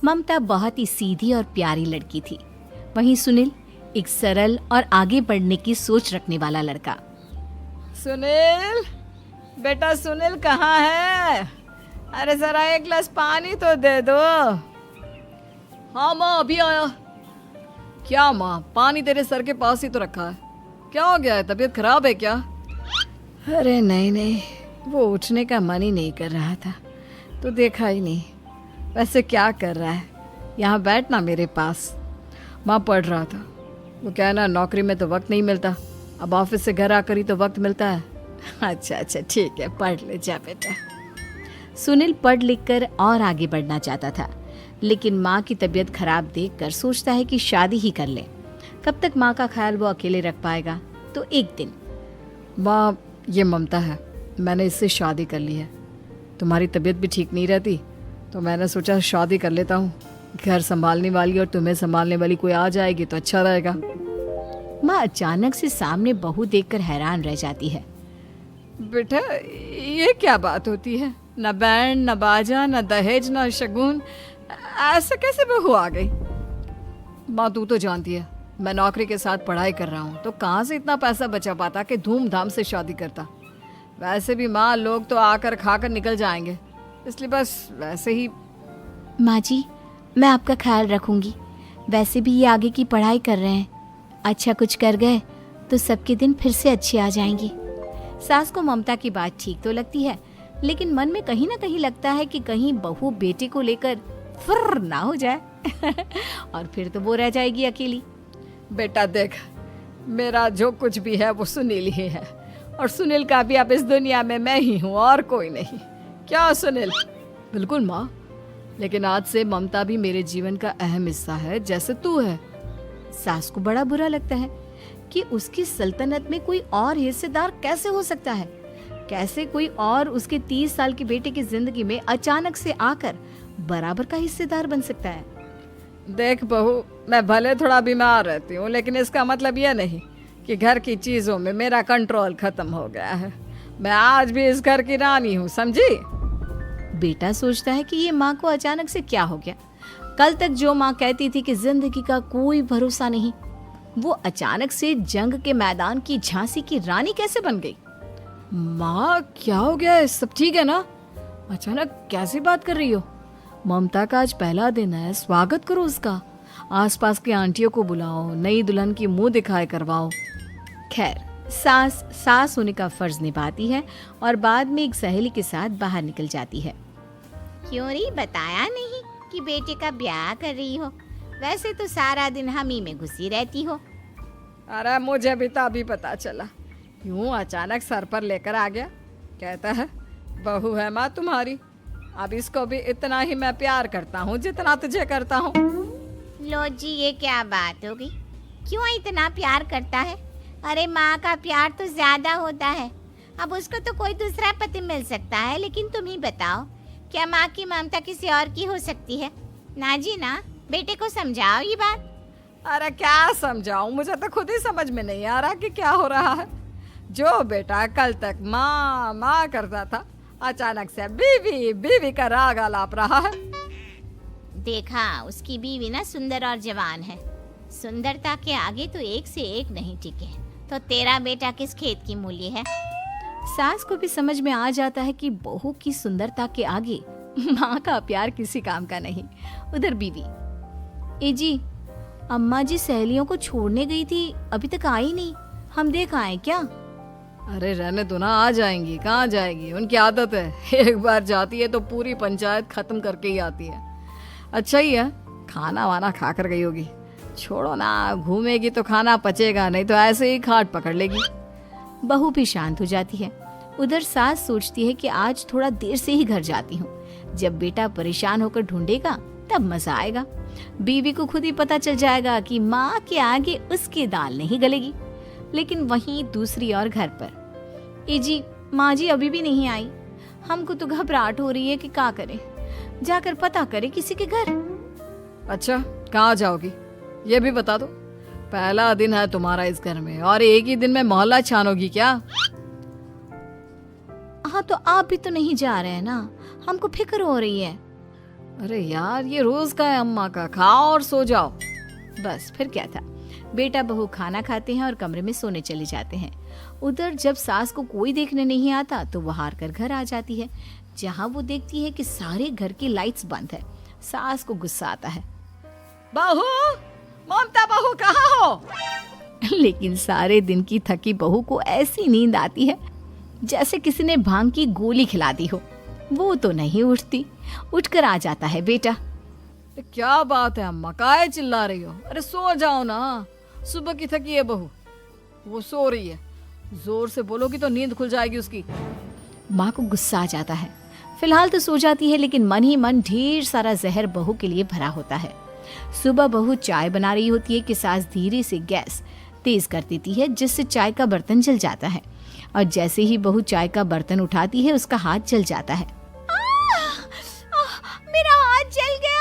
ममता बहुत ही सीधी और प्यारी लड़की थी, वहीं सुनील एक सरल और आगे बढ़ने की सोच रखने वाला लड़का। सुनील, बेटा सुनील कहाँ है? अरे जरा एक गिलास पानी तो दे दो। हाँ माँ, अभी आया। क्या माँ, पानी तेरे सर के पास ही तो रखा है, क्या हो गया है? तबीयत खराब है क्या? अरे नहीं नहीं, वो उठने का मन ही नहीं कर रहा था तो देखा ही नहीं। वैसे क्या कर रहा है? यहाँ बैठ ना मेरे पास। माँ पढ़ रहा था। वो क्या है ना, नौकरी में तो वक्त नहीं मिलता, अब ऑफिस से घर आकर ही तो वक्त मिलता है। अच्छा अच्छा ठीक है, पढ़ ले जा बेटा। सुनील पढ़ लिख कर और आगे बढ़ना चाहता था, लेकिन माँ की तबीयत खराब देखकर सोचता है कि शादी ही कर ले। कब तक माँ का ख्याल वो अकेले रख पाएगा? तो एक दिन, माँ ये ममता है, मैंने इससे शादी कर ली है। तुम्हारी तबीयत भी ठीक नहीं रहती तो मैंने सोचा शादी कर लेता हूँ। घर संभालने वाली और तुम्हें संभालने वाली कोई आ जाएगी तो अच्छा रहेगा। माँ अचानक से सामने बहू देखकर हैरान रह जाती है। बेटा ये क्या बात होती है? न बैंड, न बाजा, न दहेज, न शगुन, ऐसे कैसे बहू आ गई? माँ तू तो जानती है मैं नौकरी के साथ पढ़ाई कर रहा हूँ, तो कहाँ से इतना पैसा बचा पाता कि धूमधाम से शादी करता। वैसे भी माँ, लोग तो आकर खाकर निकल जाएंगे, इसलिए बस वैसे ही। माँ जी, मैं आपका ख्याल रखूंगी। वैसे भी ये आगे की पढ़ाई कर रहे हैं, अच्छा कुछ कर गए तो सबके दिन फिर से अच्छे आ जाएंगे। सास को ममता की बात ठीक तो लगती है, लेकिन मन में कहीं ना कहीं लगता है कि कहीं बहू बेटे को लेकर फुर्र ना हो जाए और फिर तो वो रह जाएगी अकेली। बेटा देख, मेरा जो कुछ भी है वो सुनील ही है, और सुनील का भी अब इस दुनिया में मैं ही हूँ और कोई नहीं। क्या सुनील? बिल्कुल माँ, लेकिन आज से ममता भी मेरे जीवन का अहम हिस्सा है, जैसे तू है। सास को बड़ा बुरा लगता है कि उसकी सल्तनत में कोई और हिस्सेदार कैसे हो सकता है। कैसे कोई और उसके 30 साल के बेटे की जिंदगी में अचानक से आकर बराबर का हिस्सेदार बन सकता है। देख बहू, मैं भले थोड़ा बीमार रहती हूँ, लेकिन इसका मतलब यह नहीं कि घर की चीजों में मेरा कंट्रोल खत्म हो गया है। मैं आज भी इस घर की रानी हूँ, समझी? बेटा सोचता है कि ये माँ को अचानक से क्या हो गया। कल तक जो माँ कहती थी कि जिंदगी का कोई भरोसा नहीं, वो अचानक से जंग के मैदान की झांसी की रानी कैसे बन गई? माँ क्या हो गया है? सब ठीक है ना? अचानक कैसी बात कर रही हो? ममता का आज पहला दिन है, स्वागत करो उसका। आसपास की आंटियों को बुलाओ, नई दुल्हन की मुंह दिखाए करवाओ। खैर, सास होने का फर्ज निभाती है और बाद में एक सहेली के साथ बाहर निकल जाती है। क्यों री, बताया नहीं कि बेटे का ब्याह कर रही हो? वैसे तो सारा दिन हम ही में घुसी रहती हो। अरे मुझे भी तो अभी पता चला, यूं अचानक सर पर लेकर आ गया। कहता है बहू है माँ तुम्हारी, अब इसको भी इतना ही मैं प्यार करता हूँ जितना तुझे करता हूँ। लो जी, ये क्या बात होगी? क्यों इतना प्यार करता है? अरे माँ का प्यार तो ज्यादा होता है। अब उसको तो कोई दूसरा पति मिल सकता है, लेकिन तुम ही बताओ, क्या माँ की ममता किसी और की हो सकती है? ना जी ना, बेटे को समझाओ ये बात। अरे क्या समझाऊं, मुझे तो खुद ही समझ में नहीं आ रहा कि क्या हो रहा है। जो बेटा कल तक माँ माँ करता था, अचानक से बीवी बीवी का राग आलाप रहा है। देखा, उसकी बीवी ना सुंदर और जवान है। सुंदरता के आगे तो एक से एक नहीं टिके, तो तेरा बेटा किस खेत की मूली है? सास को भी समझ में आ जाता है कि बहू की सुंदरता के आगे माँ का प्यार किसी काम का नहीं। उधर बीवी, ए जी, अम्मा जी सहेलियों को छोड़ने गई थी, अभी तक आई नहीं, हम देख आए क्या? अरे रहने दो ना, आ जाएंगी। कहाँ जाएगी, उनकी आदत है, एक बार जाती है तो पूरी पंचायत खत्म करके ही आती है। अच्छा ही है, खाना वाना खा कर गई होगी। छोड़ो ना, घूमेगी तो खाना पचेगा, नहीं तो ऐसे ही खाट पकड़ लेगी। बहू भी शांत हो जाती है। उधर सास सोचती है कि आज थोड़ा देर से ही घर जाती हूँ, जब बेटा परेशान होकर ढूंढेगा तब मजा आएगा। बीवी को खुद ही पता चल जाएगा कि माँ के आगे उसकी दाल नहीं गलेगी। लेकिन वहीं दूसरी ओर घर पर, ए जी, माँ जी अभी भी नहीं आई, हमको तो घबराहट हो रही है कि क्या करें, जाकर पता करें किसी के घर। अच्छा, कहाँ जाओगी ये भी बता दो। पहला दिन है तुम्हारा इस घर में और एक ही दिन में मोहल्ला छानोगी क्या? हाँ, तो आप भी तो नहीं जा रहे हैं ना, हमको फिक्र हो रही है। अरे यार, ये रोज का है अम्मा का, खाओ और सो जाओ। बस फिर क्या था। बेटा बहू खाना खाते हैं और कमरे में सोने चले जाते हैं। उधर जब सास को कोई देखने नहीं आता तो वो हार कर घर आ जाती है, जहाँ वो देखती है कि सारे घर की लाइट्स बंद है। सास को गुस्सा आता है। बहू, ममता बहू कहाँ हो? लेकिन सारे दिन की थकी बहू को ऐसी नींद आती है जैसे किसी ने भांग की गोली खिला दी हो। वो तो नहीं उठती। उठकर आ जाता है बेटा। क्या बात है अम्मा, काहे चिल्ला रही हो? अरे सो जाओ ना, सुबह की थकी है बहू, वो सो रही है। जोर से बोलोगी तो नींद खुल जाएगी उसकी। माँ को गुस्सा आ जाता है। फिलहाल तो सो जाती है, लेकिन मन ही मन ढेर सारा जहर बहू के लिए भरा होता है। सुबह बहू चाय बना रही होती है कि सास धीरे से गैस तेज कर देती है, जिससे चाय का बर्तन जल जाता है। और जैसे ही बहू चाय का बर्तन उठाती है, उसका हाथ जल जाता है। मेरा हाथ जल गया।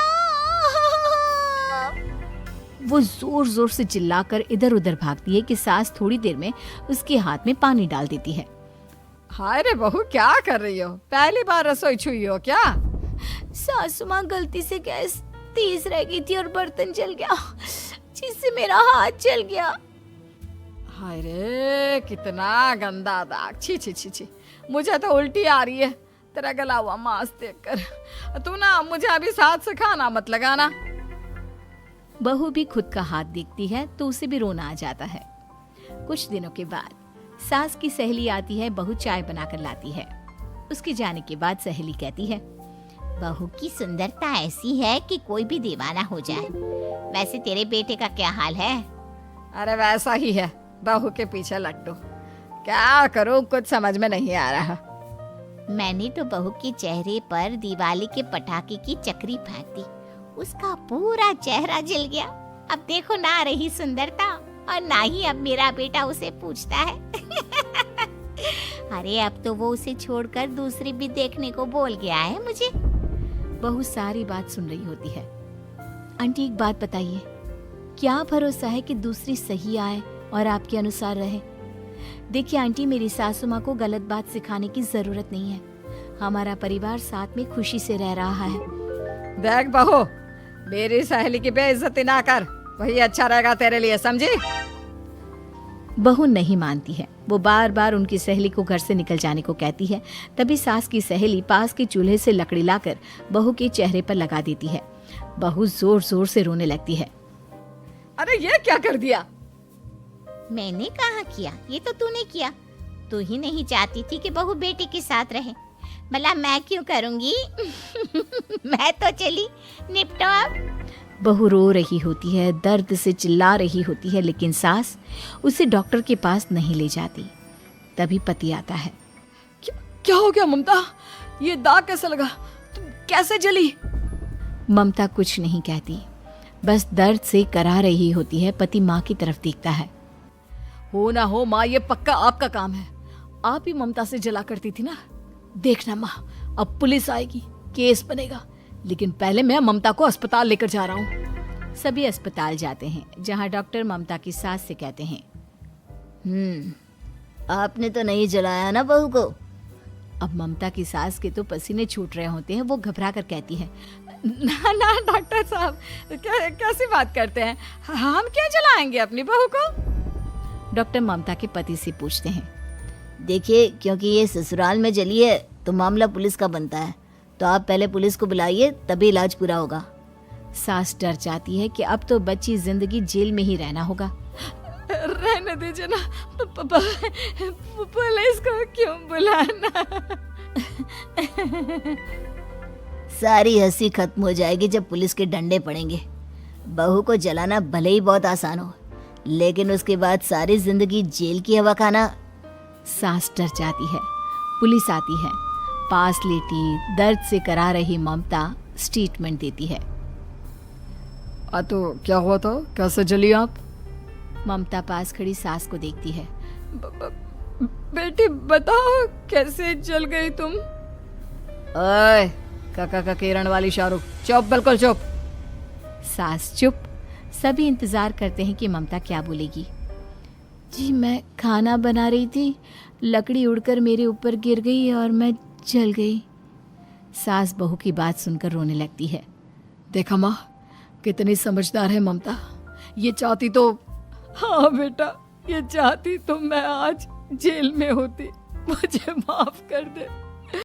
वो जोर जोर से चिल्लाकर इधर उधर भागती है कि सास थोड़ी देर में उसके हाथ में पानी डाल देती है। हाय रे बहू, क्या कर रही हो? पहली बार रसोई छुई हो क्या? सासू माँ गलती से गैस तेज रह गई थी और बर्तन जल गया, जिससे मेरा हाथ जल गया। हाय रे, कितना गंदा दाग। छी छी छी छी, मुझे तो उल्टी आ रही है तेरा गला हुआ मांस देखकर। तू ना मुझे अभी साथ से खाना मत लगाना। बहू भी खुद का हाथ देखती है तो उसे भी रोना आ जाता है। कुछ दिनों के बाद सास की सहेली आती है। बहू चाय बनाकर लाती है। उसके जाने के बाद सहेली कहती है, बहू की सुंदरता ऐसी है कि कोई भी दीवाना हो जाए। वैसे तेरे बेटे का क्या हाल है? अरे वैसा ही है, बहू के पीछे लट्टू। क्या करूं, कुछ समझ में नहीं आ रहा। मैंने तो बहू के चेहरे पर दिवाली के पटाखे की चक्री फेंक दी, उसका पूरा चेहरा जल गया। अब देखो ना रही सुंदरता, और ना ही अब मेरा बेटा उसे पूछता है। अरे अब तो वो उसे छोड़कर दूसरी भी देखने को बोल गया है मुझे। बहू सारी बात सुन रही होती है। आंटी एक बात बताइए, क्या भरोसा है कि दूसरी सही आए और आपके अनुसार रहे? देखिए आंटी, मेरी सासू माँ को गलत बात सिखाने की जरूरत नहीं है। हमारा परिवार साथ में खुशी से रह रहा है। देख बहू, मेरी सहेली की बेइज्जती ना कर, वही अच्छा रहेगा तेरे लिए, समझी? बहू नहीं मानती है। वो बार बार उनकी सहेली को घर से निकल जाने को कहती है। तभी सास की सहेली पास के चूल्हे से लकड़ी लाकर बहू के चेहरे पर लगा देती है। बहू जोर जोर से रोने लगती है। अरे ये क्या कर दिया? मैंने कहाँ किया, ये तो तूने किया। तू ही नहीं चाहती थी कि बहू बेटे के साथ रहे, भला मैं क्यों करूंगी? मैं तो चली, निपटो अब। बहू रो रही होती है, दर्द से चिल्ला रही होती है, लेकिन सास उसे डॉक्टर के पास नहीं ले जाती। तभी पति आता है। क्या हो गया ममता? ये दाग कैसे लगा? तुम कैसे जली? ममता कुछ नहीं कहती, बस दर्द से करा रही होती है। पति माँ की तरफ देखता है। हो ना हो माँ, ये पक्का आपका काम है। आप ही ममता से जला करती थी ना। देखना माँ, अब पुलिस आएगी, केस बनेगा, लेकिन पहले मैं ममता को अस्पताल लेकर जा रहा हूँ। सभी अस्पताल जाते हैं, जहाँ डॉक्टर ममता की सास से कहते हैं, आपने तो नहीं जलाया ना बहू को? अब ममता की सास के तो पसीने छूट रहे होते हैं। वो घबरा कर कहती है, ना ना डॉक्टर साहब, कैसी बात करते हैं? हम क्या जलाएंगे अपनी बहू को? डॉक्टर ममता के पति से पूछते हैं। देखिए, क्योंकि ये ससुराल में जली है तो मामला पुलिस का बनता है, तो आप पहले पुलिस को बुलाइए, तभी इलाज पूरा होगा। सास डर जाती है कि अब तो बच्ची जिंदगी जेल में ही रहना होगा। रहने दीजिए ना, पुलिस को क्यों बुलाना? सारी हंसी खत्म हो जाएगी जब पुलिस के डंडे पड़ेंगे। बहू को जलाना भले ही बहुत आसान हो, लेकिन उसके बाद सारी जिंदगी जेल की हवा खाना। सास डर जाती है। पुलिस आती है। पास लेटी दर्द से करा रही ममता स्टेटमेंट देती है। तो क्या हुआ था? कैसे जली आप? ममता पास खड़ी सास को देखती है। बेटी बताओ, कैसे जल गई तुम? ओए, काका का किरण वाली शाहरुख, चुप, बिल्कुल चुप। सास चुप। सभी इंतजार करते हैं कि ममता क्या बोलेगी। जी मैं खाना बना रही थी, लकड़ी उड़कर मेरे ऊपर गिर गई और मैं जल गई। सास बहू की बात सुनकर रोने लगती है। देखा माँ, कितनी समझदार है ममता। ये चाहती तो, हाँ बेटा, ये चाहती तो मैं आज जेल में होती। मुझे माफ कर दे।